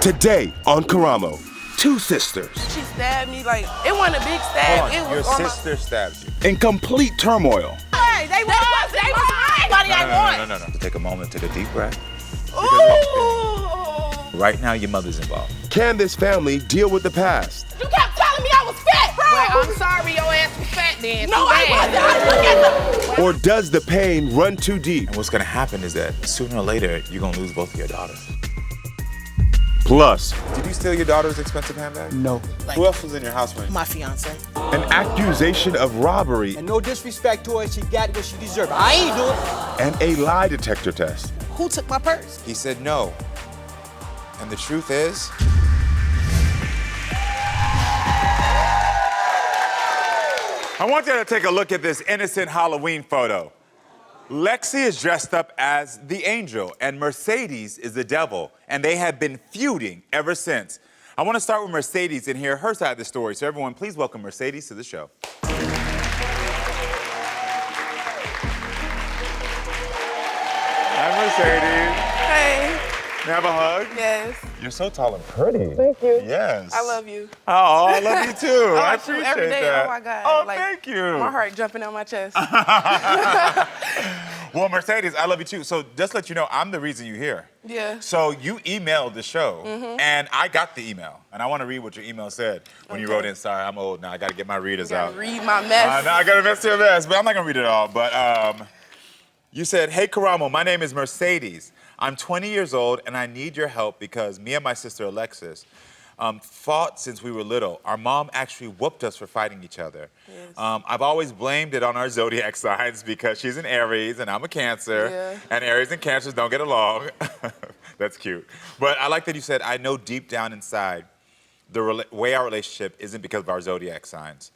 Today on Karamo, two sisters. She stabbed me like, it wasn't a big stab. It was Your sister stabbed you. In complete turmoil. Hey, they was anybody I want. No. Take a moment, take a deep breath. Ooh. Right now, your mother's involved. Can this family deal with the past? You kept telling me I was fat, bro. Well, I'm sorry your ass was fat then. No, I wasn't. Look at them. Or does the pain run too deep? And what's gonna happen is that sooner or later, you're gonna lose both of your daughters. Plus, Did you steal your daughter's expensive handbag? No. Who else was in your house when? My fiancé. an accusation of robbery And no disrespect to her, she got what she deserved. I ain't do it. and a lie detector test. Who took my purse? He said no. And the truth is, I want you to take a look at this innocent Halloween photo. Lexi is dressed up as the angel, and Mercedes is the devil, and they have been feuding ever since. I want to start with Mercedes and hear her side of the story. So everyone, please welcome Mercedes to the show. Hi, Mercedes. Hey, Can I have a hug? yes. You're so tall and pretty. Thank you. Yes. I love you. Oh, I love you too. I watch you appreciate every day. that. Oh my God. Oh, Like, thank you. My heart jumping on my chest. Well, Mercedes, I love you too. So just let you know, I'm the reason you're here. Yeah. So you emailed the show, and I got the email, and I want to read what your email said when you Okay. wrote in. Sorry, I'm old now. I got to get my readers Gotta out. read my mess. No, I got to mess your mess, but I'm not gonna read it all. But you said, "Hey, Karamo, my name is Mercedes. I'm 20 years old, and I need your help because me and my sister Alexis fought since we were little. Our mom actually whooped us for fighting each other. Yes. I've always blamed it on our zodiac signs because she's an Aries and I'm a Cancer, Yeah. and Aries and Cancers don't get along." That's cute. But I like that you said, "I know deep down inside the way our relationship isn't because of our zodiac signs.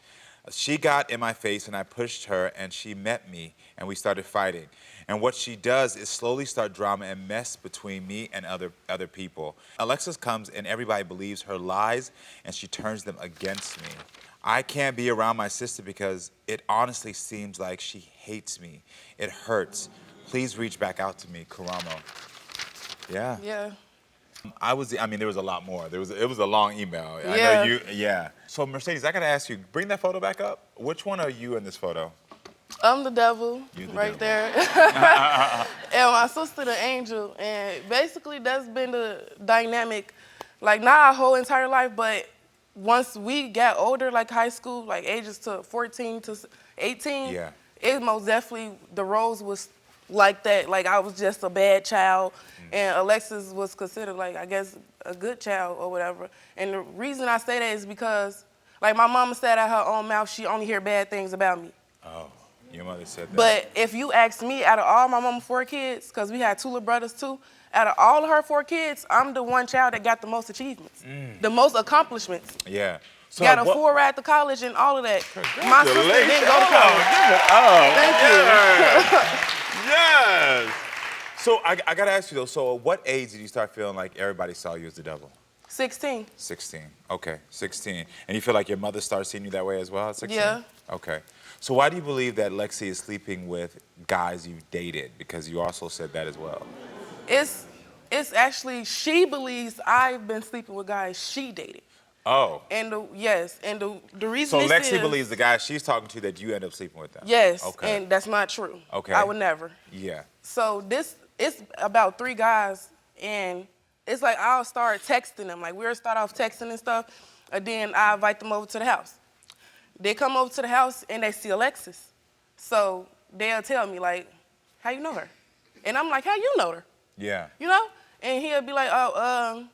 She got in my face and I pushed her and she met me and we started fighting. And what she does is slowly start drama and mess between me and other people. Alexis comes and everybody believes her lies and she turns them against me. I can't be around my sister because it honestly seems like she hates me. It hurts. Please reach back out to me, Karamo." Yeah. Yeah. I mean, there was a lot more. It was a long email. I Yeah. know you, yeah. So Mercedes, I gotta ask you, bring that photo back up. Which one are you in this photo? I'm the devil, You the right devil. there. And my sister the angel. And basically that's been the dynamic, like not our whole entire life, but once we got older, like high school, like ages to 14 to 18, Yeah. it most definitely, the roles was like that. Like I was just a bad child and Alexis was considered like, I guess, a good child or whatever. And the reason I say that is because like my mama said out her own mouth, she only hear bad things about me. Oh, your mother said that. But if you ask me, out of all my mama's 4 kids, because we had 2 little brothers too, out of all of her 4 kids, I'm the one child that got the most achievements, the most accomplishments. Yeah. So Got a what- full ride to college and all of that. My sister didn't go to Hold on, college. give it up. Thank you. Yes. So I gotta ask you though, so at what age did you start feeling like everybody saw you as the devil? 16. 16. Okay, 16. And you feel like your mother started seeing you that way as well at 16? Yeah. Okay. So why do you believe that Lexi is sleeping with guys you've dated? Because you also said that as well. It's actually, she believes I've been sleeping with guys she dated. Oh. And the reason So this Lexi is, believes the guy she's talking to that you end up sleeping with them? yes, Okay. and that's not true. Okay. I would never. Yeah. So it's about 3 guys, and it's like I'll start texting them. Like we'll start off texting and stuff, and then I invite them over to the house. They come over to the house and they see Alexis. So they'll tell me like, "How you know her?" And I'm like, "How you know her?" Yeah. You know? And he'll be like, "Oh,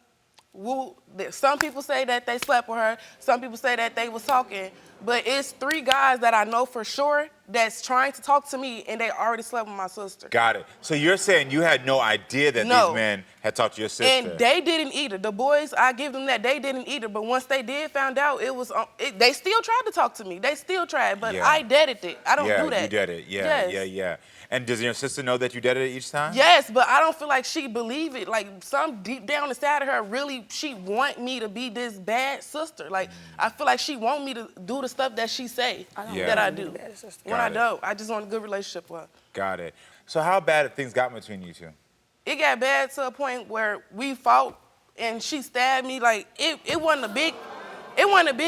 some people say that they slept with her. Some people say that they was talking. But it's 3 guys that I know for sure that's trying to talk to me, and they already slept with my sister." Got it. So you're saying you had no idea that No. these men had talked to your sister? And they didn't either. The boys, I give them that, they didn't either. But once they did found out, it was, they still tried to talk to me. They still tried, but Yeah. I deaded it. I don't yeah, do that. you did it. Yeah, Yes. yeah. And does your sister know that you did it each time? Yes, but I don't feel like she believe it. Like some deep down inside of her, really, she want me to be this bad sister. Like I feel like she want me to do the stuff that she say that I do. When I Got it. don't, I just want a good relationship with her. Got it. So how bad have things gotten between you two? It got bad to a point where we fought and she stabbed me. Like it wasn't a big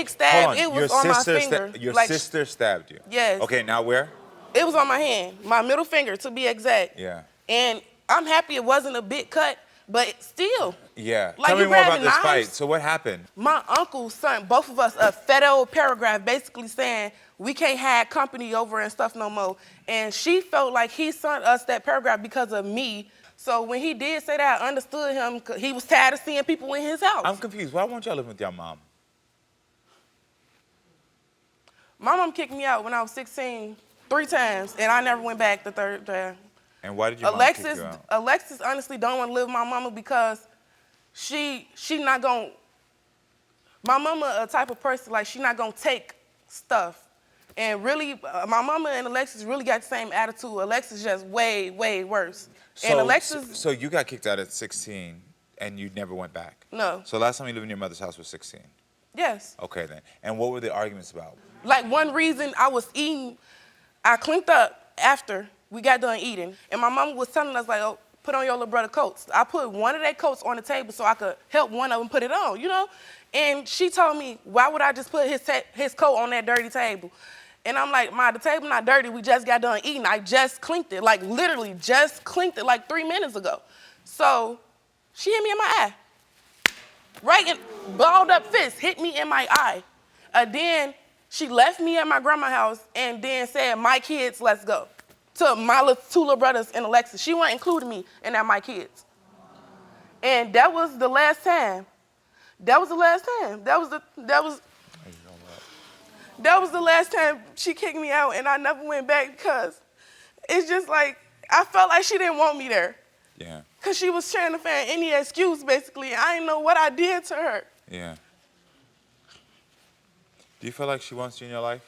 stab. Hold on. It was on my finger. Your like, sister stabbed you? Yes. Okay, now where? It was on my hand, my middle finger to be exact. Yeah. And I'm happy it wasn't a big cut, but still. Yeah. Like, Tell me you more about grabbing this knives? fight. So what happened? My uncle sent both of us a federal paragraph basically saying we can't have company over and stuff no more. And she felt like he sent us that paragraph because of me. So when he did say that, I understood him. 'Cause he was tired of seeing people in his house. I'm confused. Why weren't y'all living with your mom? My mom kicked me out when I was 16 3 times, and I never went back the third time. And why did your mom kick you out? Alexis honestly don't want to live with my mama because she not gonna. My mama a type of person like she not gonna take stuff, and really my mama and Alexis really got the same attitude. Alexis just way worse. And Alexis. So you got kicked out at 16, and you never went back? No. So last time you lived in your mother's house was 16? Yes. Okay then. And what were the arguments about? Like one reason I was eating, I cleaned up after we got done eating, and my mama was telling us like, oh, put on your little brother coats. I put one of their coats on the table so I could help one of them put it on, you know? And she told me, why would I just put his coat on that dirty table? And I'm like, Ma, the table not dirty, we just got done eating. I just cleaned it, like literally just cleaned it like 3 minutes ago. So she hit me in my eye. Right in, balled up fist, hit me in my eye. Then she left me at my grandma's house and then said, my kids, let's go. To my 2 little brothers and Alexis. She wasn't including me in that my kids. And that was the last time. That was the last time. That was the last time she kicked me out, and I never went back because it's just like, I felt like she didn't want me there. Yeah. Because she was trying to find any excuse, basically. I didn't know what I did to her. Yeah. Do you feel like she wants you in your life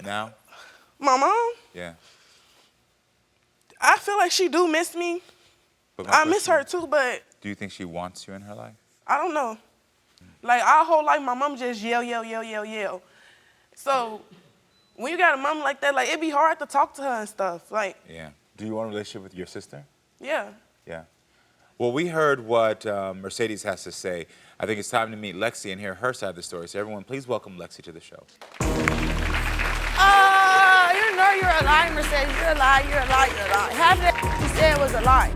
now? My mom? Yeah. I feel like she do miss me. But I miss her too, but do you think she wants you in her life? I don't know. Like, our whole life, my mom just yell. So when you got a mom like that, like, it'd be hard to talk to her and stuff. Like, Yeah. Do you want a relationship with your sister? yeah. Yeah. Well, we heard what Mercedes has to say. I think it's time to meet Lexi and hear her side of the story. So everyone, please welcome Lexi to the show. You know you're a liar, Mercedes. You're a liar. Half of that you said was a lie.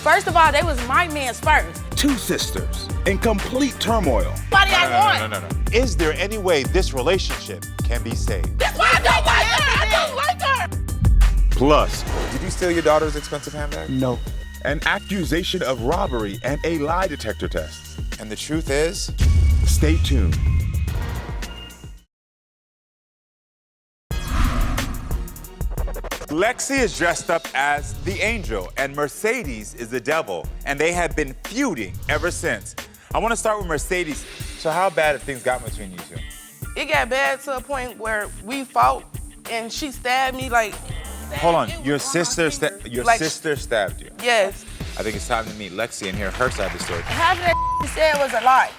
First of all, they was my mans first. 2 sisters in complete turmoil. Nobody I want. No. Is there any way this relationship can be saved? That's why I don't like her. I don't like her. Plus, Did you steal your daughter's expensive handbag? No. an accusation of robbery and a lie detector test. And the truth is? Stay tuned. Lexi is dressed up as the angel and Mercedes is the devil, and they have been feuding ever since. I want to start with Mercedes. So how bad have things got between you two? It got bad to a point where we fought and she stabbed me like. Hold on, it was your on my sister finger. Like, sister stabbed you. Yes. I think it's time to meet Lexi and hear her side of the story. Half of that you said was a lie.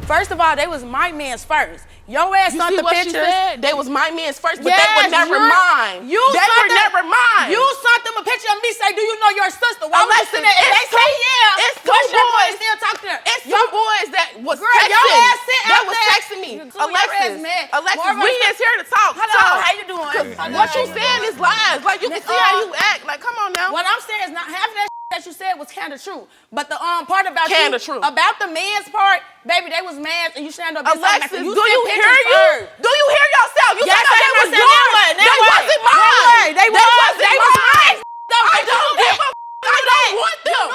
First of all, they was my mans first. Your ass You sent see the what pictures. she said? They was my men's first, but Yes, they were never mine. You they sent were them- never mine. You sent them a picture of me. Say, do you know your sister? Why would you Alexis, send that? If it's they say two- yeah, it's two what's your boys. point? Still talk to them. It's two boys that was Girl, texting. your ass sitting that out was there. texting me. So your Alexis, ass mad. Alexis, More we of a- is here to talk. Hello, Talk. how you doing? What you saying is lies. Like, you can see how you act. Like, come on now. What I'm saying is not half of that you said was kind of true, but the part about Kinda you, true. about the man's part, baby, they was mad and you stand up. Alexis, you do you sent hear pictures you? first. Do you hear yourself? You Yes, said I they was understand yours. that way. They wasn't mine. They was mine. I don't give a I don't want them.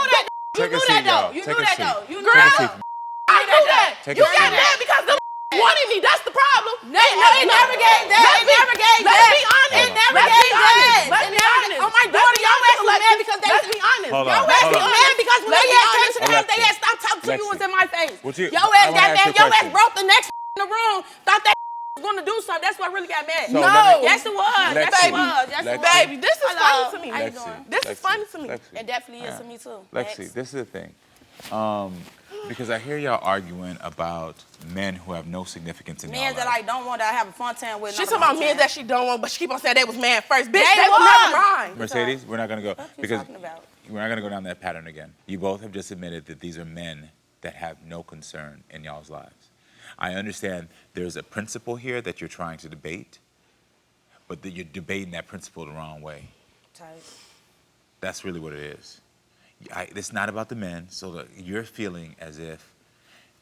Take a knew seat, that though. y'all. You Take knew a that seat. though. You knew Girl, that seat. though. I knew that. Take You a got seat. mad because the wanted me. That's the problem. They never gave that. Let's They never gave let's that. be honest. They never Let's gave be honest. that. Let's They be never- honest. Oh my Let's daughter, be your honest, ass was mad Alexis. because they. Let's be honest. Hold on, Your ass hold was on. mad because when Let's they be ass came honest. to the house, they Alexis. ass stopped talking to you. Lexi. Was in my face. Would you- Your I ass wanna got ask mad. you a Your ass question. broke the next in the room. Thought that was gonna do something. That's what really got mad. So No. let me- Yes, it was. Yes, Lexi. it was. Yes, it Lexi. was. Baby, this is Hello. funny to me. How you Lexi. doing? This is funny to me. Lexi. It definitely is to me too. Lexi, Next. this is the thing. Because I hear y'all arguing about men who have no significance in y'all Men that life. I don't want to have a fun time with. She talking about men that she don't want, but she keep on saying they was man first. Bitch, They they was was. never mine. Mercedes, we're not gonna go What you because talking about? we're not gonna go down that pattern again. You both have just admitted that these are men that have no concern in y'all's lives. I understand there's a principle here that you're trying to debate, but that you're debating that principle the wrong way. Tight. That's really what it is. It's not about the men, so that you're feeling as if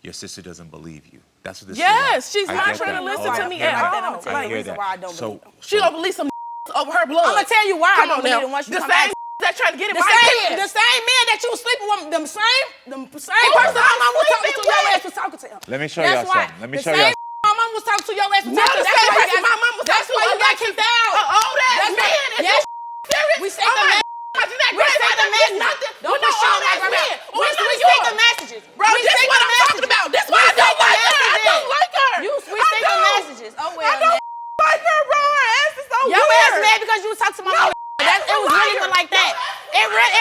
your sister doesn't believe you. That's what this Yes, is. she's I not get trying that. to listen Hold to on, me hear at that. all. I'm gonna tell you I the hear reason that. why I don't So, believe them. She gonna believe some over her blood. I'm gonna tell you why I Come don't on believe now. them once you The come same back. that trying to get in The my same pants. man that you was sleeping with, the same person I'm my mom was talking to sleeping your with. ass was talking to him. Let me show That's y'all why. something. Let me The show same y'all. my mom was talking to your ass was Not talking the to. same person my mom was That's talking why to. you got kicked out. Old ass That's man. why- Is yes. you serious? We sent the Oh my messages. God, isn't that We crazy? sent the It's messages. nothing. Don't We put know shit all on my that grandma. men. We Which one is sent the yours? messages. Bro, We this sent is what the I'm talking messages. about. This We why I sent don't the like her. I messages. don't like her. We I sent the don't. messages. Oh well. I don't like her, bro. Her ass is so Your weird. ass mad because you was talking to my mom. It was really went like that. It really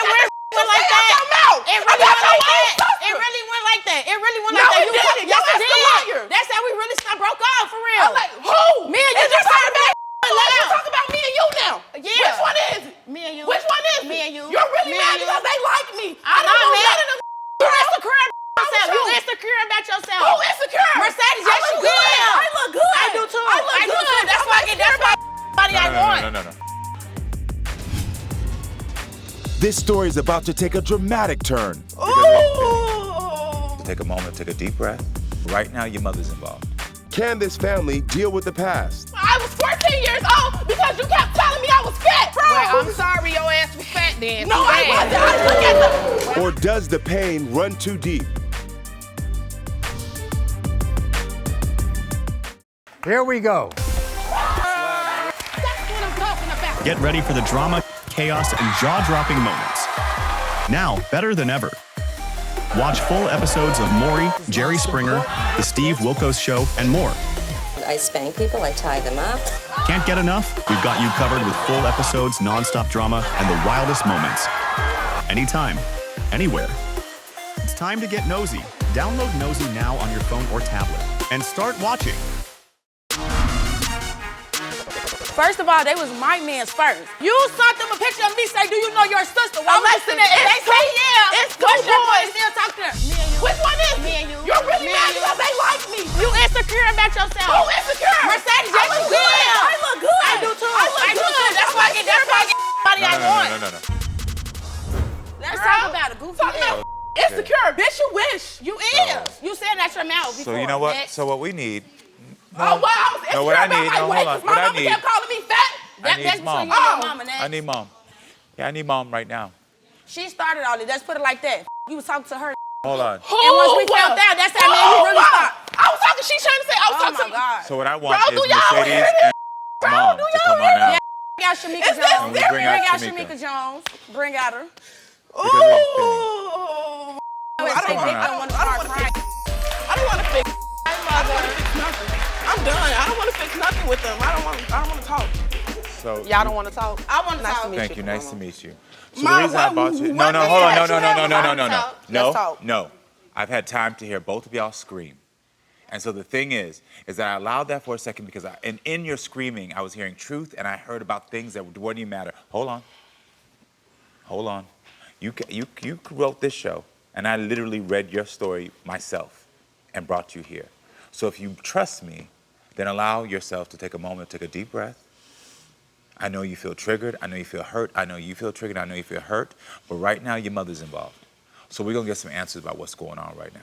went like that. It really went like that. It really went like that. It really went like No, that. it didn't. Yes, Your it ass a did. liar. That's how we really broke off for real. I'm like, who? Me and you Is you just talking about loud. You talking about me and you now? Yeah. Which one is it? Me and you. Which one is it? Me and you. You're really Me mad and you. because they like me. I I'm don't not know mad. none of them. You insecure about yourself. You you. insecure about yourself. Who insecure? Mercedes, I yes, look you good. will. I look good. I do too. I look do good. too. That's why I get. That's why everybody I want. No. This story is about to take a dramatic turn. Ooh. Take a moment, take a deep breath. Right now, your mother's involved. Can this family deal with the past? I was 14 years old because you kept telling me I was fat, bro. Well, I'm sorry your ass was fat then. No, I wasn't. I look at the... Or does the pain run too deep? Here we go. That's what I'm talking about. Get ready for the drama, chaos, and jaw-dropping moments. Now, better than ever. Watch full episodes of Maury, Jerry Springer, The Steve Wilkos Show, and more. I spank people, I tie them up. Can't get enough? We've got you covered with full episodes, non-stop drama, and the wildest moments. Anytime, anywhere. It's time to get nosy. Download Nosey now on your phone or tablet and start watching. First of all, they was my man's first. You sent them a picture of me, say, do you know your sister? I'm listening. They say, yeah. It's two What's your boys. boy still talking to her? Me and you. Which one is Me it? and you. You're really Me mad and you. because they like me. You insecure about yourself. Who insecure? Mercedes, yes, I you look will. good. I look good. I do too. I look good. That's why I get everybody I want. No. Let's Girl, talk about it, goofy talk about ass. insecure. Bitch, you wish. You is. You said that your mouth before. So you know what? Next. So what we need. Oh, well, I was insecure No, what I about need- my no, weight hold on. 'cause What my I mama need- kept calling me fat. That's need between mom. you and your mama next. I need mom. Yeah, I need mom right now. She started all this. Let's put it like that. You was talking to her. Hold on. And once we found out, that's how man you really thought. I was talking, she trying to say, I was Oh talking my to God. So what I want Bro, do is y'all Mercedes hear and Bro, mom do to y'all come on hear out. Bring out Shamika Is this Jones. serious? Bring out Bring out Shamika. Shamika Jones. Bring out her. Ooh. Because of this I I don't want to start crying. I don't want to fix. I don't want to fix nothing. I'm done. I don't want to fix nothing with them. I don't want to talk. So Y'all don't want to talk? I want to Nice talk. to meet Thank you. Mama. Nice to meet you. So Ma, the reason I brought you. No, what hold on. made you No. Let's talk. No. I've had time to hear both of y'all scream. And so the thing is that I allowed that for a second because and in your screaming, I was hearing truth and I heard about things that wouldn't even matter. Hold on. You wrote this show and I literally read your story myself and brought you here. So if you trust me, then allow yourself to take a moment, take a deep breath. I know you feel triggered. I know you feel hurt. I know you feel triggered. I know you feel hurt. But right now, your mother's involved. So we're going to get some answers about what's going on right now.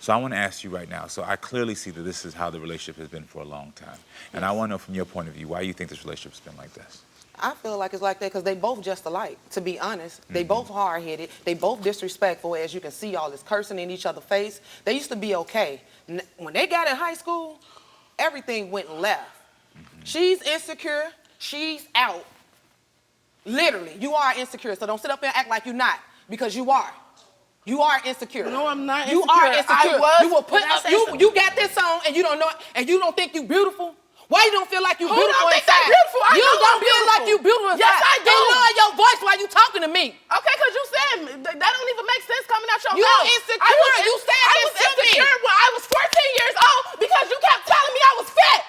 So I want to ask you right now. So I clearly see that this is how the relationship has been for a long time. And I want to know from your point of view, why you think this relationship's been like this? I feel like it's like that because they both just alike, to be honest. They both hard-headed. They both disrespectful, as you can see all this cursing in each other's face. They used to be okay. When they got in high school, everything went left. She's insecure. She's out. Literally, you are insecure. So don't sit up and act like you're not, because you are. You are insecure. No, I'm not You insecure. are insecure. I was. You will put up, you got this on and you don't know it, and you don't think you beautiful. Why you don't feel like you Who beautiful don't think inside? they beautiful? I You know don't I'm feel like beautiful. you beautiful inside. Yes, I do. They love your voice while you talking to me. Okay, because you said that don't even make sense coming out your You mouth. insecure. You said I this was to me. insecure when I was 14 years old because you kept telling me I was fat.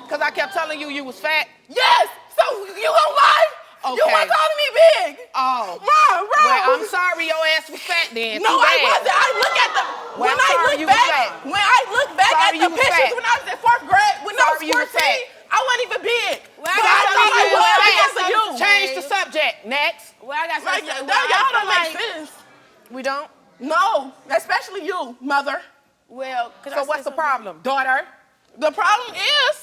Because I kept telling you was fat? Yes. So you gonna lie? Okay. You weren't calling me big. Oh. Mom, bro. Well, I'm sorry your ass was fat then. No, Too I bad. wasn't. I look at the Well, when I'm I sorry look you was back. fat. When I look back Sorry at you the was pictures fat. when I was in 4th grade, when I was Sorry you was 14, fat. I wasn't even big. Well, But I I got thought I something was to because of you. Change the subject. Next. Well, I got Like, something. y'all don't make sense. We don't? No, especially you, mother. Well, So what's the problem? Daughter? The problem is,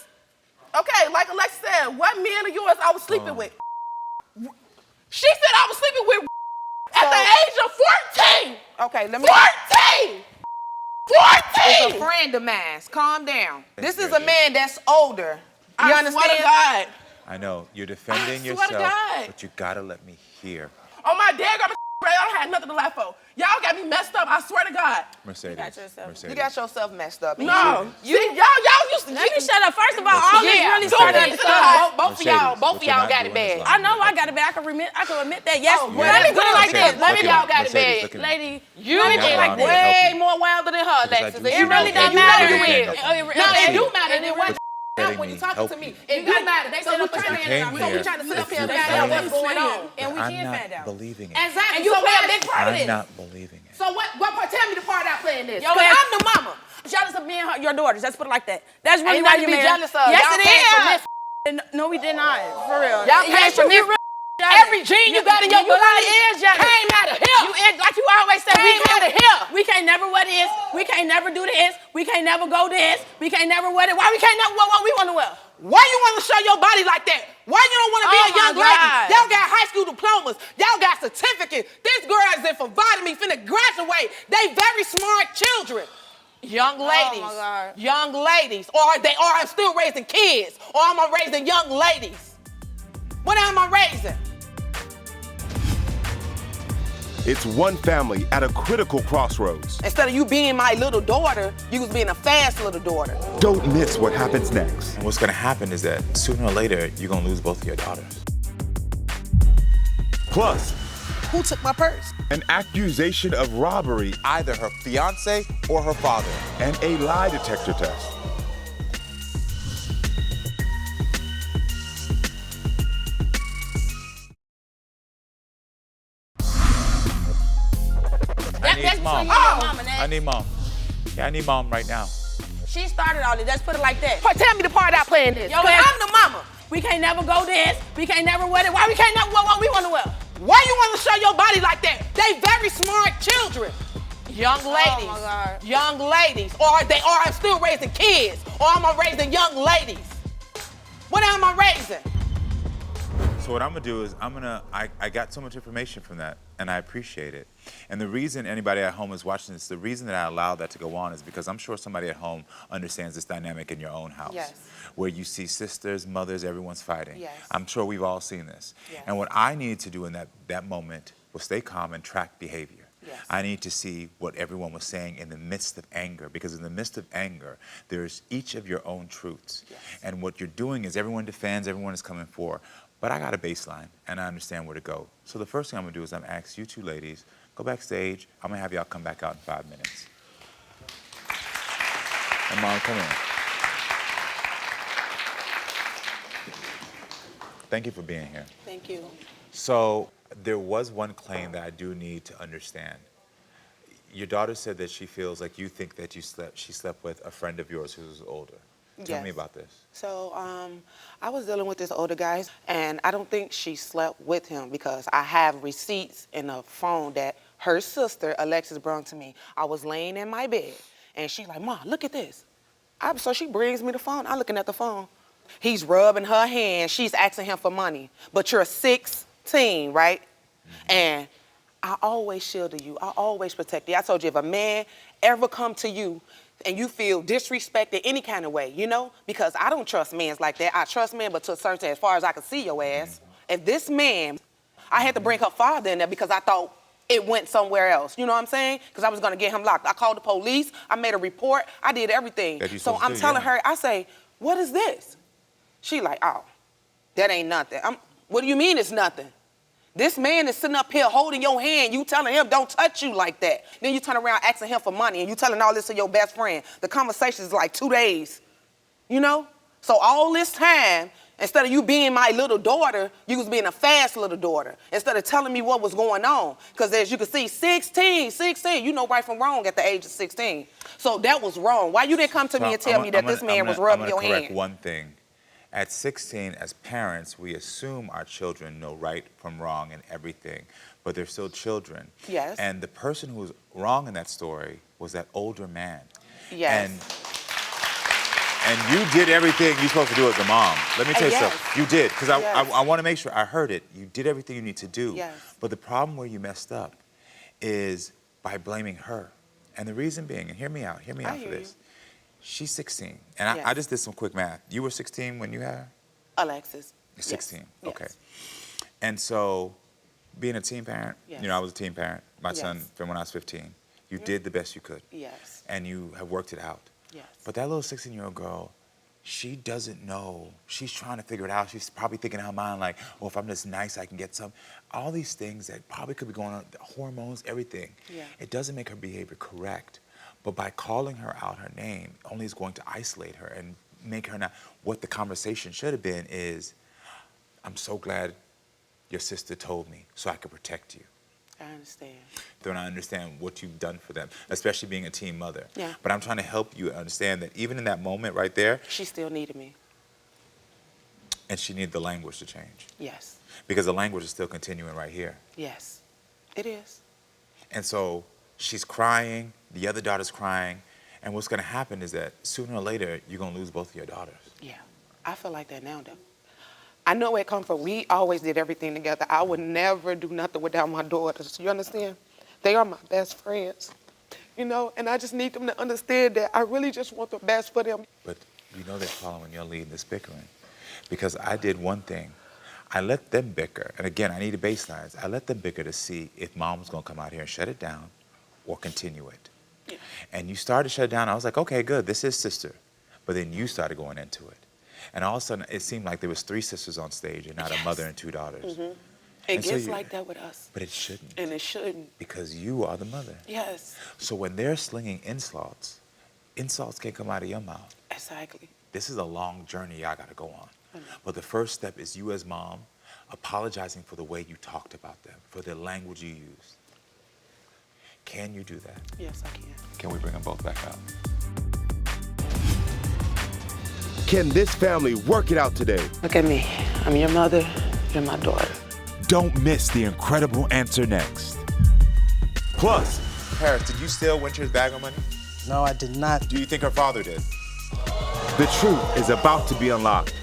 okay, like Alexa said, what men of yours I was sleeping with? She said I was sleeping with at the age of 14. Okay, let me... 14! It's 14! a friend of mine. Calm down. This is a man that's older. You I understand? swear to God. I know, you're defending I swear to yourself, God. but you gotta let me hear. On my dad got I don't have nothing to laugh for. Y'all got me messed up, I swear to God. Mercedes, Mercedes. You got yourself messed up. No. See, y'all used to Let me shut up. First of all, all this really started Mercedes. because Both of y'all got it bad. I know I got it bad. I can admit that. Yes, Well, let me put it like this. Let me y'all got it bad. lady. You let me put it like this. way more wilder than her, Alexis. It really doesn't matter. You It will. No, it do matter. And it wasn't when you talking to me. It do matter. They said So we trying to sit up here and If you find out came what's going on. And we I'm can't not find out. believing it. Exactly. And you So play a what- big part of I'm this. not believing it. So what part? Tell me the part I play in this. Yo, Because ass- I'm the mama. Jealous of me and your daughters. Let's put it like that. That's really Ain't why nothing you to be married. jealous of. Yes, Y'all it came from is. No, we did not. For real. Y'all came Yes, from you this. real Every gene you got in your body is jealous. came out of here. You is, like you always say, Came out of here. we can't never wear this. We can't never do this. We can't never go this. We can't never wear it. Why we can't never wear what we want to wear? Why you want to show your body like that? Why you don't want to be Oh a young my lady? God. Y'all got high school diplomas. Y'all got certificates. This girl is in phlebotomy, finna graduate. They very smart children. Young ladies. my God. Young ladies. Or I'm still raising kids. Or I'm raising young ladies. What am I raising? It's one family at a critical crossroads. Instead of you being my little daughter, you was being a fast little daughter. Don't miss what happens next. And what's gonna happen is that sooner or later, you're gonna lose both of your daughters. Plus, Who took my purse? an accusation of robbery Either her fiance or her father. and a lie detector test. I need That's mom. between you and your mama, I need mom. Yeah, I need mom right now. She started all this. Let's put it like that. Tell me the part I play in this. Yo, Because ass- I'm the mama. We can't never go this. We can't never wear it. Why we can't never wear what we want to wear? Why you want to show your body like that? They very smart children. Young ladies. my God. Young ladies. Or I'm still raising kids. Or I'm raising young ladies. What am I raising? So what I'm gonna do is I got so much information from that, and I appreciate it. And the reason anybody at home is watching this, the reason that I allowed that to go on is because I'm sure somebody at home understands this dynamic in your own house. Yes. Where you see sisters, mothers, everyone's fighting. Yes. I'm sure we've all seen this. Yes. And what I needed to do in that moment was stay calm and track behavior. Yes. I need to see what everyone was saying in the midst of anger, because in the midst of anger, there's each of your own truths. Yes. And what you're doing is everyone defends, everyone is coming for. But I got a baseline, and I understand where to go. So the first thing I'm gonna do is I'm gonna ask you two ladies, go backstage. I'm gonna have y'all come back out in 5 minutes. And Mom, come in. Thank you for being here. Thank you. So there was one claim that I do need to understand. Your daughter said that she feels like you think that she slept with a friend of yours who was older. Tell me Yes. about this. So I was dealing with this older guy, and I don't think she slept with him because I have receipts in a phone that her sister, Alexis, brought to me. I was laying in my bed, and she's like, "Mom, look at this." So she brings me the phone. I'm looking at the phone. He's rubbing her hand. She's asking him for money. But you're 16, right? And I always shielded you. I always protect you. I told you, if a man ever come to you and you feel disrespected any kind of way, you know, because I don't trust men like that. I trust men, but to a certain, as far as I can see your ass. If this man, I had to bring her father in there because I thought it went somewhere else. You know what I'm saying? Because I was going to get him locked. I called the police. I made a report. I did everything. That you So supposed I'm to, telling yeah. her, I say, what is this? She like, oh, that ain't nothing. What do you mean it's nothing? This man is sitting up here holding your hand. You telling him don't touch you like that. Then you turn around asking him for money and you telling all this to your best friend. The conversation is like 2 days, you know? So all this time, instead of you being my little daughter, you was being a fast little daughter. Instead of telling me what was going on. Because as you can see, 16, you know right from wrong at the age of 16. So that was wrong. Why you didn't come to me and tell me that this man was rubbing your hand? I'm gonna correct one thing. At 16, as parents, we assume our children know right from wrong and everything, but they're still children. Yes. And the person who was wrong in that story was that older man. Yes. And you did everything you're supposed to do as a mom. Let me tell you Yes. something. You did, because Yes. I want to make sure I heard it. You did everything you need to do. Yes. But the problem where you messed up is by blaming her. And the reason being, and hear me out for hear this. She's 16. And Yes. I just did some quick math. You were 16 when you had her? Alexis. You're 16. Yes. Okay. And so, being a teen parent, Yes. you know, I was a teen parent. My Yes. son, from when I was 15. You did the best you could. Yes. And you have worked it out. Yes. But that little 16-year-old girl, she doesn't know. She's trying to figure it out. She's probably thinking in her mind like, well, if I'm just nice, I can get some. All these things that probably could be going on, the hormones, everything. Yeah. It doesn't make her behavior correct. But by calling her out her name, only is going to isolate her and make her not. What the conversation should have been is, I'm so glad your sister told me so I could protect you. I understand. Then I understand what you've done for them, especially being a teen mother. Yeah. But I'm trying to help you understand that even in that moment right there, She still needed me. and she needed the language to change. Yes. Because the language is still continuing right here. Yes. It is. And so she's crying, the other daughter's crying, and what's gonna happen is that sooner or later, you're gonna lose both of your daughters. Yeah. I feel like that now, though. I know where it comes from. We always did everything together. I would never do nothing without my daughters. You understand? They are my best friends. You know, and I just need them to understand that I really just want the best for them. But you know they're following your lead in this bickering. Because I did one thing. I let them bicker, and again, I need a baselines. I let them bicker to see if mom was gonna come out here and shut it down or continue it. Yeah. And you started to shut it down. I was like, okay, good, this is sister. But then you started going into it. And all of a sudden, it seemed like there was 3 sisters on stage and not a mother and 2 daughters. Mm-hmm. It And so gets you- like that with us. But it shouldn't. And it shouldn't. Because you are the mother. Yes. So when they're slinging insults can't come out of your mouth. Exactly. This is a long journey y'all gotta go on. But the first step is you as mom apologizing for the way you talked about them, for the language you used. Can you do that? Yes, I can. Can we bring them both back out? Can this family work it out today? Look at me. I'm your mother. You're my daughter. Don't miss the incredible answer next. Plus, Parrish, did you steal Winter's bag of money? No, I did not. Do you think her father did? the truth is about to be unlocked.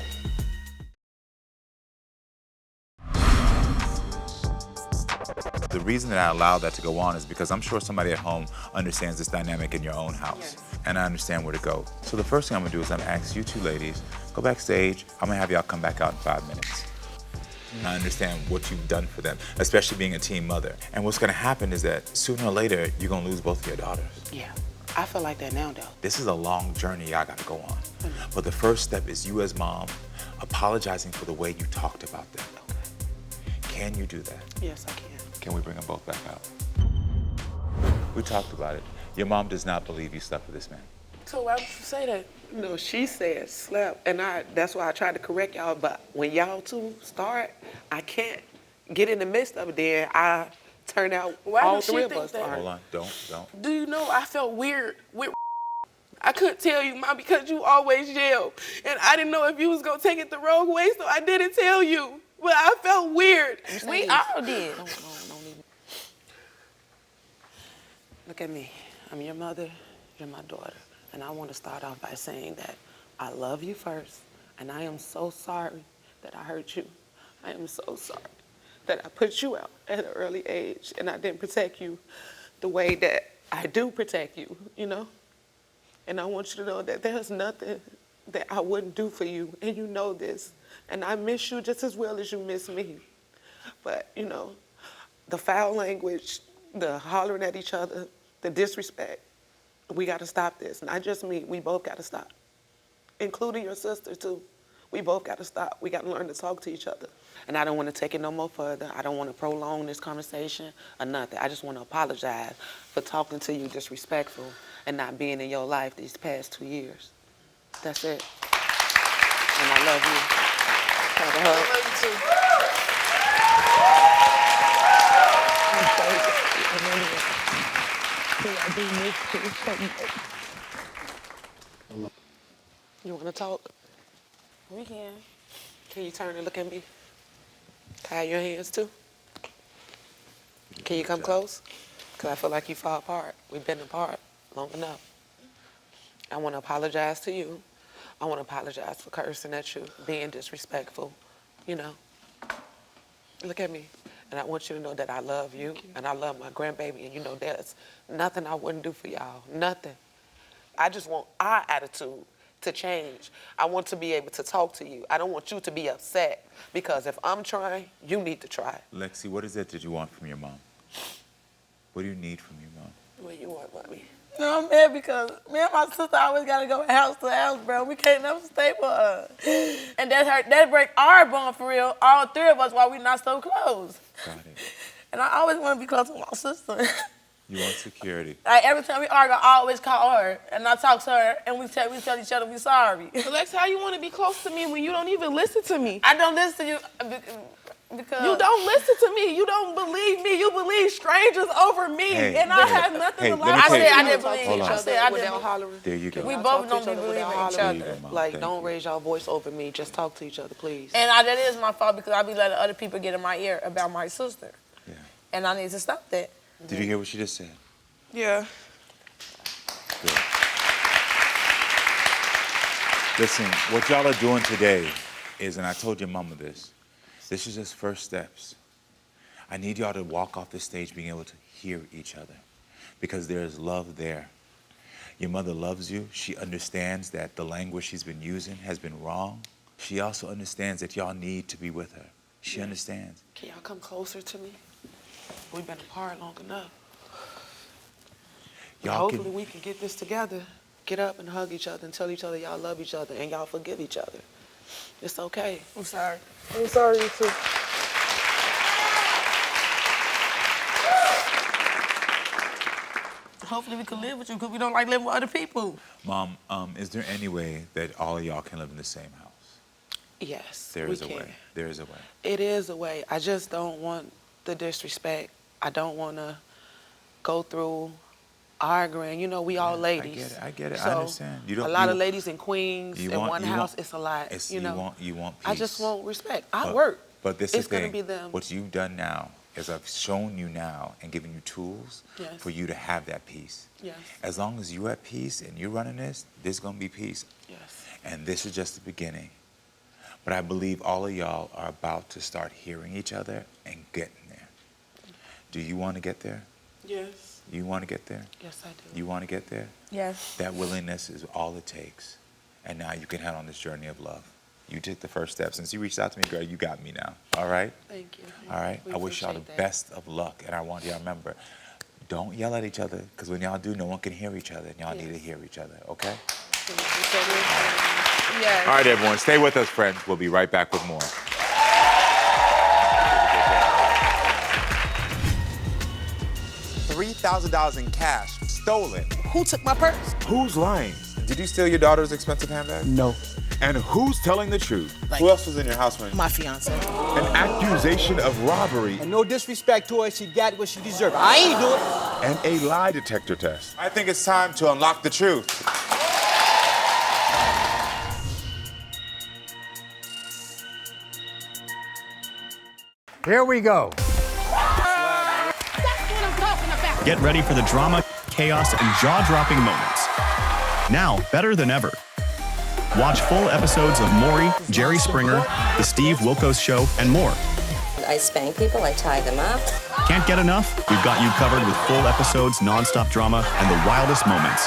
The reason that I allow that to go on is because I'm sure somebody at home understands this dynamic in your own house. Yes. And I understand where to go. So the first thing I'm gonna do is I'm gonna ask you 2 ladies, go backstage. I'm gonna have y'all come back out in 5 minutes. And I understand what you've done for them, especially being a teen mother. And what's gonna happen is that sooner or later, you're gonna lose both of your daughters. Yeah, I feel like that now, though. This is a long journey y'all gotta go on. But the first step is you as mom apologizing for the way you talked about them. Can you do that? Yes, I can. Can we bring them both back out? We talked about it. Your mom does not believe you slept with this man. So why would you say that? No, she said slept, and that's why I tried to correct y'all, but when y'all two start, I can't get in the midst of it, then I turn out Why all does she 3 of think us that? are. Hold on, don't. Do you know I felt weird with I couldn't tell you, Mom, because you always yell. And I didn't know if you was gonna take it the wrong way, so I didn't tell you. But I felt weird. We all did. Don't even. Look at me. I'm your mother, you're my daughter. And I want to start off by saying that I love you first, and I am so sorry that I hurt you. I am so sorry that I put you out at an early age and I didn't protect you the way that I do protect you, you know? And I want you to know that there's nothing that I wouldn't do for you, and you know this. And I miss you just as well as you miss me. But, you know, the foul language, the hollering at each other, the disrespect, we got to stop this. Not just me, we both got to stop. Including your sister, too. We both got to stop. We got to learn to talk to each other. And I don't want to take it no more further. I don't want to prolong this conversation or nothing. I just want to apologize for talking to you disrespectful and not being in your life these past 2 years. That's it. And I love you. Have a hug. You want to talk? We can. Can you turn and look at me? Tie your hands too. Can you come close? Because I feel like you fall apart. We've been apart long enough. I want to apologize to you. I want to apologize for cursing at you, being disrespectful, you know. Look at me. And I want you to know that I love you and I love my grandbaby, and you know there's nothing I wouldn't do for y'all, nothing. I just want our attitude to change. I want to be able to talk to you. I don't want you to be upset, because if I'm trying, you need to try. Lexi, what is it that you want from your mom? What do you need from your mom? What do you want, mommy? No, I'm mad because me and my sister always gotta go house to house, bro. We can't never stay for her. And that break our bond for real, all three of us, while we not so close. Got it. And I always want to be close to my sister. You want security. Like every time we argue, I always call her and I talk to her and we tell each other we sorry. Alexa, how you want to be close to me when you don't even listen to me? I don't listen to you because You don't listen to me. You don't believe me. You believe strangers over me. Hey, and I have nothing to lie. I said I didn't Talk to believe. Hold each on. I other said I without didn't. hollering. There you go. We Y'all both talk to don't each be other believing without each hollering. There you other. go, Mom. Like, Thank don't you. raise y'all voice over me. Just talk to each other, please. And that is my fault because I be letting other people get in my ear about my sister. Yeah. And I need to stop that. Did you hear what she just said? Yeah. Good. Listen, what y'all are doing today is, and I told your mama this is just first steps. I need y'all to walk off this stage being able to hear each other, because there is love there. Your mother loves you. She understands that the language she's been using has been wrong. She also understands that y'all need to be with her. She understands. Can y'all come closer to me? We've been apart long enough. Y'all Hopefully we can get this together. Get up and hug each other and tell each other y'all love each other and y'all forgive each other. It's okay. I'm sorry. I'm sorry, you too. Hopefully we can live with you because we don't like living with other people. Mom, is there any way that all of y'all can live in the same house? Yes, There we is a can. way. There is a way. It is a way. I just don't want the disrespect. I don't want to go through arguing. You know, we all ladies. I get it. I So, understand. You don't. a lot you- of ladies in Queens you in want- one you house, want- it's a lot. It's, you know, you want peace. I just want respect. I But- work. But this It's is the gonna thing. be them. What you've done now is I've shown you now and given you tools Yes. for you to have that peace. Yes. As long as you're at peace and you're running this, there's gonna be peace. Yes. And this is just the beginning. But I believe all of y'all are about to start hearing each other and getting there. Do you want to get there? Yes. You want to get there? Yes, I do. You want to get there? Yes. That willingness is all it takes. And now you can head on this journey of love. You took the first step. Since you reached out to me, girl, you got me now. All right? Thank you. All right? We I wish y'all the appreciate that. best of luck. And I want y'all to remember, don't yell at each other, because when y'all do, no one can hear each other. And y'all need to Yes. hear each other, okay? Yes. All right, everyone. Stay with us, friends. We'll be right back with more. $3,000 in cash stolen. Who took my purse? Who's lying? Did you steal your daughter's expensive handbag? No. And who's telling the truth? Who else was in your house when? My fiancé. An accusation of robbery And no disrespect to her, she got what she deserved. I ain't do it. and a lie detector test. I think it's time to unlock the truth. Here we go. Get ready for the drama, chaos, and jaw-dropping moments. Now, better than ever. Watch full episodes of Maury, Jerry Springer, The Steve Wilkos Show, and more. I spank people, I tie them up. Can't get enough? We've got you covered with full episodes, non-stop drama, and the wildest moments.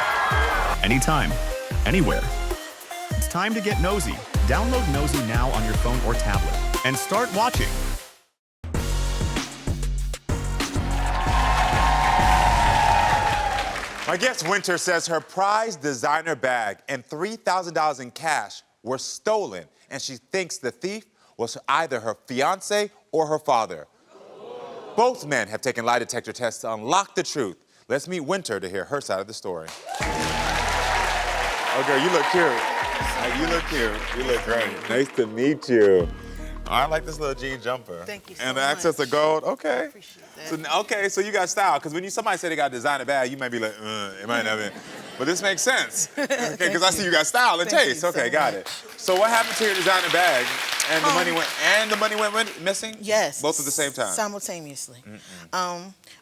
Anytime, anywhere. It's time to get nosy. Download Nosy now on your phone or tablet and start watching. My guest Winter says her prized designer bag and $3,000 in cash were stolen, and she thinks the thief was either her fiancé or her father. Both men have taken lie detector tests to unlock the truth. Let's meet Winter to hear her side of the story. Oh, girl, you look cute. You look cute. You look great. Nice to meet you. I like this little jean jumper. Thank you so And the much. access to gold, okay. Appreciate that. So, okay, so you got style, because when somebody say they got a designer bag, you might be like, it might not be. But this makes sense. Okay, because I see you got style and Thank taste. you Okay, so got much. it. So what happened to your designer bag? And the money went missing? Yes. Both at the same time? Simultaneously.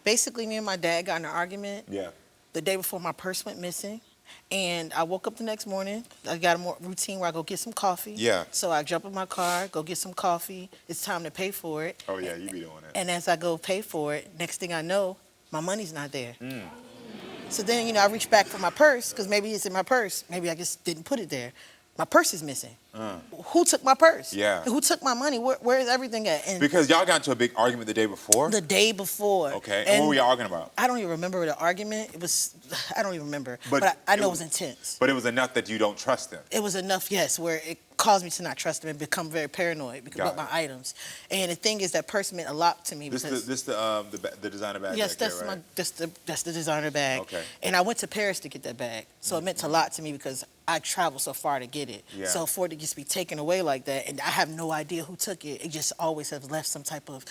Basically, me and my dad got in an argument. Yeah. The day before my purse went missing. And I woke up the next morning. I got a routine where I go get some coffee. Yeah. So I jump in my car, go get some coffee. It's time to pay for it. Oh, yeah, you be doing it. And as I go pay for it, next thing I know, my money's not there. So then, you know, I reach back for my purse, because maybe it's in my purse. Maybe I just didn't put it there. My purse is missing. Who took my purse? Yeah. Who took my money? Where is everything at? And Because y'all got into a big argument the day before? the day before. Okay, and what were y'all arguing about? I don't even remember the argument. I don't even remember. But I know it was intense. But it was enough that you don't trust them. It was enough, yes, where it caused me to not trust him and become very paranoid about my items. And the thing is, that purse meant a lot to me. This the designer bag? Yes, back there, right? that's the designer bag. Okay. And I went to Paris to get that bag, so it meant a lot to me because I traveled so far to get it. Yeah. So for it to just be taken away like that, and I have no idea who took it, it just always has left some type of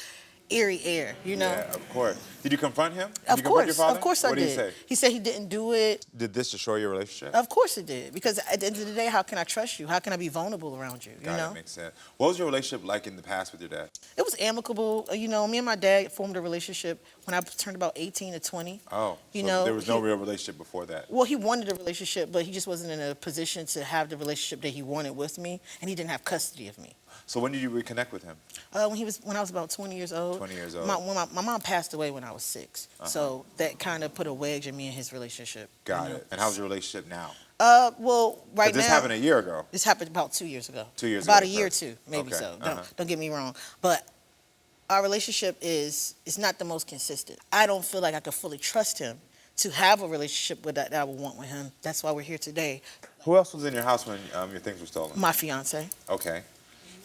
eerie air, you know? Yeah, of course. Did you confront him? Of course I did. What did he say? He said he didn't do it. Did this destroy your relationship? Of course it did, because at the end of the day, how can I trust you? How can I be vulnerable around you? You know? It makes sense. What was your relationship like in the past with your dad? It was amicable. You know, me and my dad formed a relationship when I turned about 18 to 20. Oh, You so know, there was no real relationship before that. Well, he wanted a relationship, but he just wasn't in a position to have the relationship that he wanted with me, and he didn't have custody of me. So when did you reconnect with him? When I was about 20 years old. 20 years old. My mom passed away when I was 6, so that kind of put a wedge in me and his relationship. Got it. And how's your relationship now? Well, right now. This happened a year ago. This happened about 2 years ago. 2 years about ago. a year or two, maybe. Okay. So. Don't get me wrong, but our relationship is not the most consistent. I don't feel like I could fully trust him to have a relationship with that I would want with him. That's why we're here today. Who else was in your house when your things were stolen? My fiance. Okay.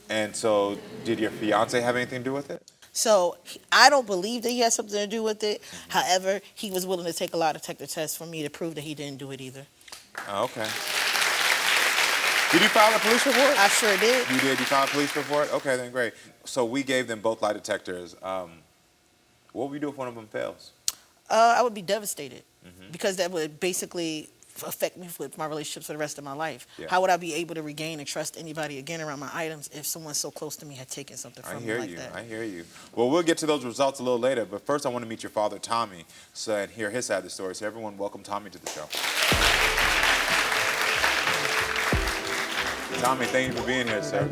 And so did your fiance have anything to do with it? So I don't believe that he has something to do with it. However, he was willing to take a lie detector test for me to prove that he didn't do it either. Oh, okay. Did you file a police report? I sure did. You did? You filed a police report? Okay, then great. So we gave them both lie detectors. What would we do if one of them fails? I would be devastated because that would basically affect me with my relationships for the rest of my life. Yeah. How would I be able to regain and trust anybody again around my items if someone so close to me had taken something from me like that? I hear you. Well, we'll get to those results a little later, but first I want to meet your father, Tommy, and hear his side of the story. So everyone welcome Tommy to the show. Tommy, thank you for being here, sir.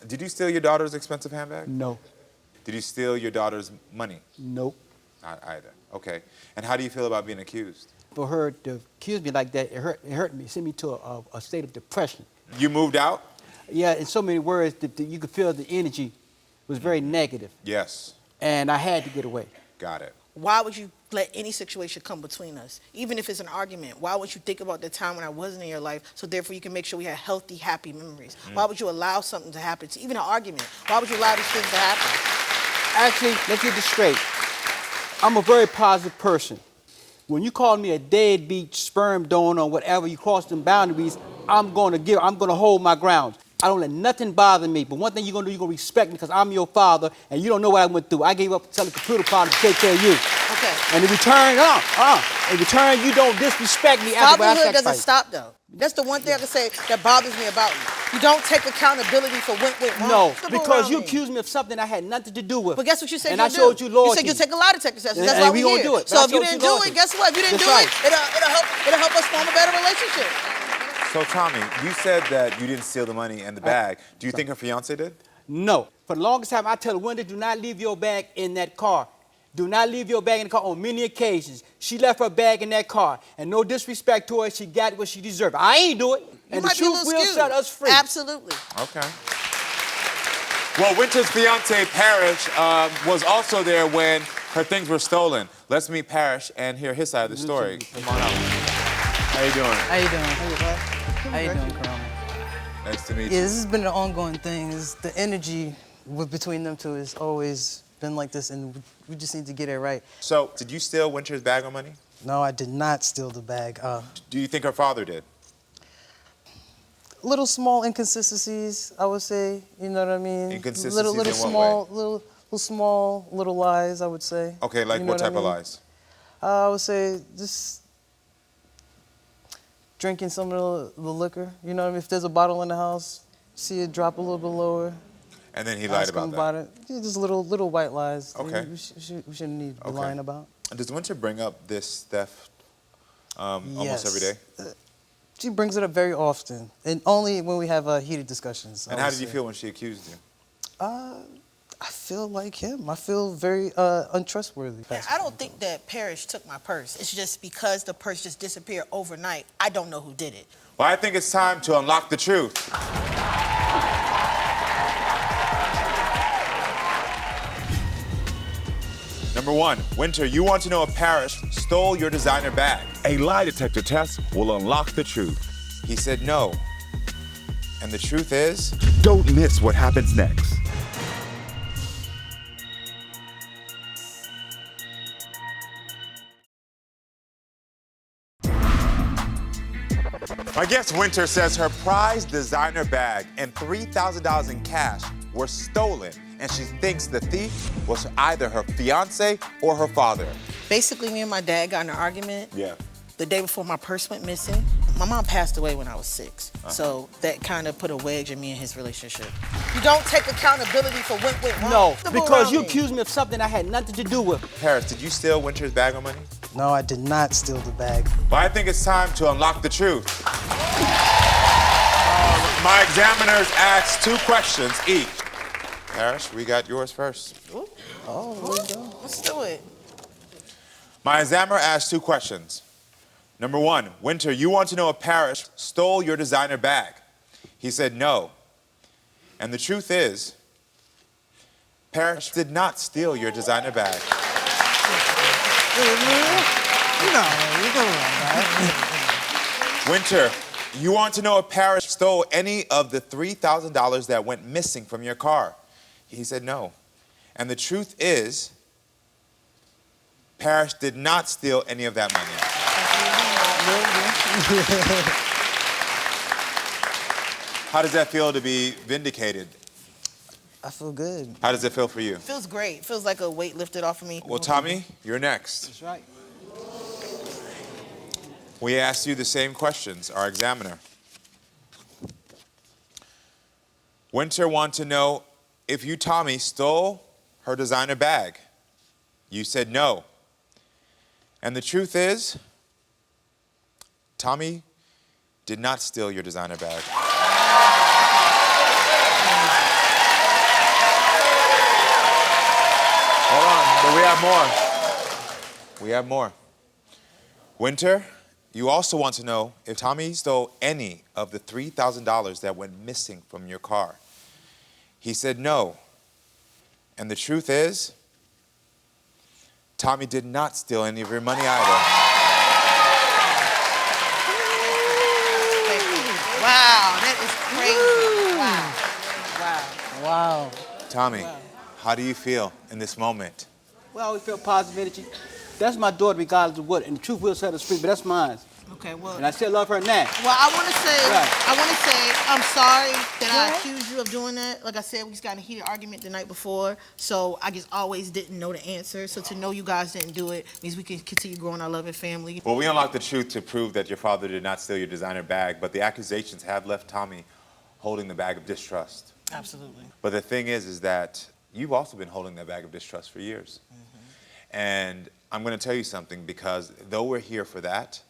Did you steal your daughter's expensive handbag? No. Did you steal your daughter's money? Nope. Not either. Okay. And how do you feel about being accused? For her to accuse me like that, it hurt me. It sent me to a state of depression. You moved out? Yeah, in so many words, that you could feel the energy was very negative. Yes. And I had to get away. Got it. Why would you let any situation come between us? Even if it's an argument, why would you think about the time when I wasn't in your life, so therefore you can make sure we have healthy, happy memories? Why would you allow something to happen, even an argument? Why would you allow these things to happen? Actually, let's get this straight. I'm a very positive person. When you call me a deadbeat sperm donor or whatever, you cross them boundaries, I'm gonna hold my ground. I don't let nothing bother me. But one thing you're gonna do, you're gonna respect me because I'm your father and you don't know what I went through. I gave up selling computer products to take care of you. Okay. And in return, you don't disrespect me after what I Fatherhood sacrificed. doesn't stop though. That's the one thing I can say that bothers me about you. You don't take accountability for what went wrong. No, because you accused me of something I had nothing to do with. But guess what you said and you'll I showed you loyalty. You said you'll take a lie detector test. That's and why we we're gonna here. do it. So if you didn't do it, guess what? If you didn't do it, it'll help us form a better relationship. So Tommy, you said that you didn't steal the money and the bag. Do you think her fiance did? No. For the longest time, I tell her, Wendy, do not leave your bag in that car. Do not leave your bag in the car. On many occasions, she left her bag in that car. And no disrespect to her, she got what she deserved. I ain't do it. And the truth will set us free. Absolutely. Okay. Well, Winter's fiance, Parrish, was also there when her things were stolen. Let's meet Parrish and hear his side of the story. Come on out. How you doing? How you doing? How you doing, Karamo? Nice to meet you. Yeah, this has been an ongoing thing. The energy between them two has always been like this, and we just need to get it right. So, did you steal Winter's bag of money? No, I did not steal the bag. Do you think her father did? Little small inconsistencies, I would say. You know what I mean? Inconsistencies little in small, what way? little small, little lies, I would say. Okay, like You know what type I of mean? lies? I would say just drinking some of the liquor. You know what I mean? If there's a bottle in the house, see it drop a little bit lower. And then he lied ask about him that. it. Yeah, just little white lies. that Okay. We shouldn't need to be Okay. lying about. Does Winter bring up this theft almost every day? She brings it up very often, and only when we have heated discussions. And how did you feel when she accused you? I feel like him. I feel very untrustworthy. I don't think that Parrish took my purse. It's just because the purse just disappeared overnight, I don't know who did it. Well, I think it's time to unlock the truth. Number 1, Winter, you want to know if Parrish stole your designer bag. A lie detector test will unlock the truth. He said no. And the truth is? Don't miss what happens next. My guest Winter says her prized designer bag and $3,000 in cash were stolen, and she thinks the thief was either her fiancé or her father. Basically, me and my dad got in an argument. Yeah. The day before my purse went missing. My mom passed away when I was 6. So that kind of put a wedge in me and his relationship. You don't take accountability for what went wrong. No, Look because around you me. accused me of something I had nothing to do with. Parrish, did you steal Winter's bag of money? No, I did not steal the bag. Well, I think it's time to unlock the truth. My examiners asked 2 questions each. Parrish, we got yours first. Oh, there you go. Let's do it. My examiner asked 2 questions. Number 1, Winter, you want to know if Parrish stole your designer bag. He said no. And the truth is, Parrish did not steal your designer bag. Winter, you want to know if Parrish stole any of the $3,000 that went missing from your car. He said no. And the truth is, Parrish did not steal any of that money. How does that feel to be vindicated? I feel good. How does it feel for you? Feels great. Feels like a weight lifted off of me. Well, Tommy, you're next. That's right. We asked you the same questions, our examiner. Winter wanted to know if you, Tommy, stole her designer bag. You said no. And the truth is, Tommy did not steal your designer bag. Hold on, but we have more. We have more. Winter, you also want to know if Tommy stole any of the $3,000 that went missing from your car. He said no. And the truth is, Tommy did not steal any of your money either. Wow, that is crazy. Wow. Wow. Tommy, how do you feel in this moment? Well, I always feel positive energy. That's my daughter, regardless of what, and the truth will set us free, but that's mine. Okay, well. And I still love her now. Well, I want to say, Right. I'm sorry that I accused you of doing that. Like I said, we just got in a heated argument the night before, so I just always didn't know the answer. So to know you guys didn't do it means we can continue growing our loving family. Well, we unlocked the truth to prove that your father did not steal your designer bag, but the accusations have left Tommy holding the bag of distrust. Absolutely. But the thing is that you've also been holding that bag of distrust for years. And I'm going to tell you something, because though we're here for that,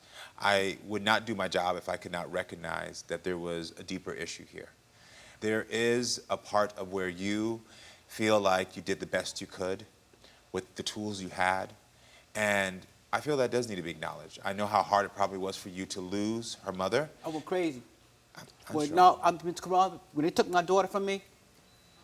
I would not do my job if I could not recognize that there was a deeper issue here. There is a part of where you feel like you did the best you could with the tools you had, and I feel that does need to be acknowledged. I know how hard it probably was for you to lose her mother. I went crazy. I'm Well, sure. no, when they took my daughter from me,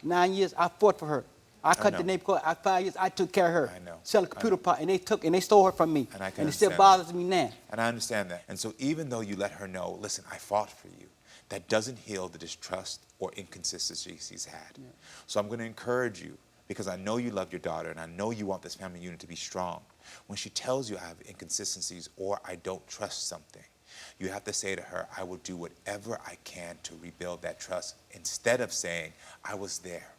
9 years, I fought for her. I cut the name code. 5 years, I took care of her. I know. Sell a computer part, and they stole her from me. And I can and it still understand bothers me now. And I understand that. And so even though you let her know, listen, I fought for you, that doesn't heal the distrust or inconsistencies he's had. Yeah. So I'm going to encourage you, because I know you love your daughter and I know you want this family unit to be strong. When she tells you I have inconsistencies or I don't trust something, you have to say to her, I will do whatever I can to rebuild that trust, instead of saying, I was there.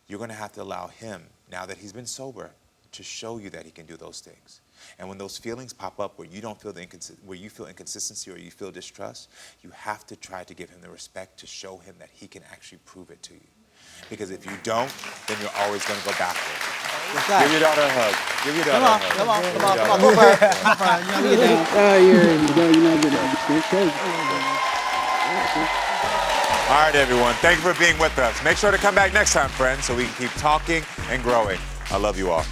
You're going to have to allow him, now that he's been sober, to show you that he can do those things. And when those feelings pop up where you don't feel where you feel inconsistency or you feel distrust, you have to try to give him the respect to show him that he can actually prove it to you. Because if you don't, then you're always going to go backward. Give your daughter a hug. Give your daughter a hug. Come on. Go for it. You're not good at All right, everyone. Thank you for being with us. Make sure to come back next time, friends, so we can keep talking and growing. I love you all.